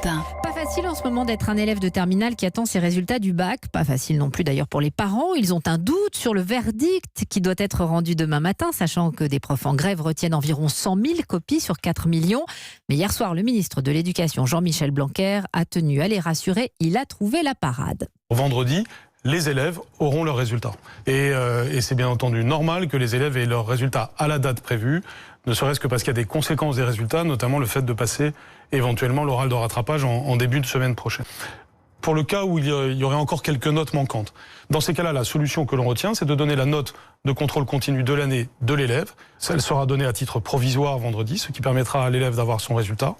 Europe 1. Pas facile en ce moment d'être un élève de terminale qui attend ses résultats du bac. Pas facile non plus d'ailleurs pour les parents. Ils ont un doute sur le verdict qui doit être rendu demain matin, sachant que des profs en grève retiennent environ 100 000 copies sur 4 millions. Mais hier soir, le ministre de l'Éducation, Jean-Michel Blanquer, a tenu à les rassurer. Il a trouvé la parade. Vendredi, les élèves auront leurs résultats. Et c'est bien entendu normal que les élèves aient leurs résultats à la date prévue, ne serait-ce que parce qu'il y a des conséquences des résultats, notamment le fait de passer éventuellement l'oral de rattrapage en début de semaine prochaine. Pour le cas où il y aurait encore quelques notes manquantes, dans ces cas-là, la solution que l'on retient, c'est de donner la note de contrôle continu de l'année de l'élève. Elle sera donnée à titre provisoire vendredi, ce qui permettra à l'élève d'avoir son résultat.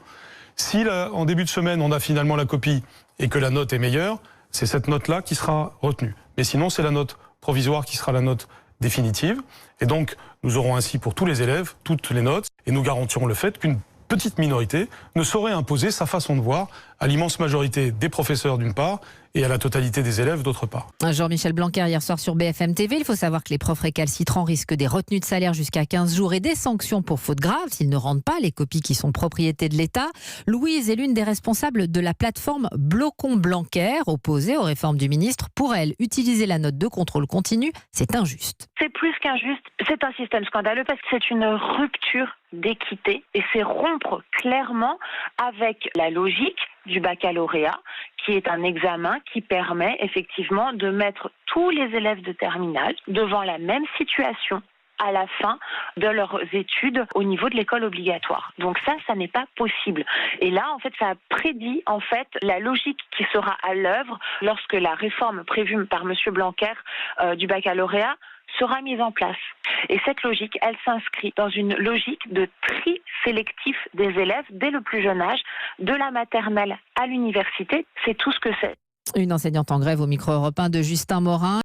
Si en début de semaine, on a finalement la copie et que la note est meilleure, c'est cette note-là qui sera retenue. Mais sinon, c'est la note provisoire qui sera la note définitive. Et donc, nous aurons ainsi pour tous les élèves toutes les notes et nous garantirons le fait qu'une petite minorité ne saurait imposer sa façon de voir à l'immense majorité des professeurs d'une part et à la totalité des élèves d'autre part. Jean-Michel Blanquer hier soir sur BFM TV. Il faut savoir que les profs récalcitrants risquent des retenues de salaire jusqu'à 15 jours et des sanctions pour faute grave s'ils ne rendent pas les copies qui sont propriété de l'État. Louise est l'une des responsables de la plateforme Bloquons Blanquer, opposée aux réformes du ministre. Pour elle, utiliser la note de contrôle continu, c'est injuste. C'est plus qu'injuste, c'est un système scandaleux parce que c'est une rupture d'équité et c'est rompre clairement avec la logique du baccalauréat, qui est un examen qui permet effectivement de mettre tous les élèves de terminale devant la même situation à la fin de leurs études au niveau de l'école obligatoire. Donc ça n'est pas possible. Et là, en fait, ça prédit en fait la logique qui sera à l'œuvre lorsque la réforme prévue par M. Blanquer du baccalauréat sera mise en place. Et cette logique, elle s'inscrit dans une logique de tri sélectif des élèves dès le plus jeune âge, de la maternelle à l'université. C'est tout ce que c'est. Une enseignante en grève au micro Europe 1 de Justin Morin.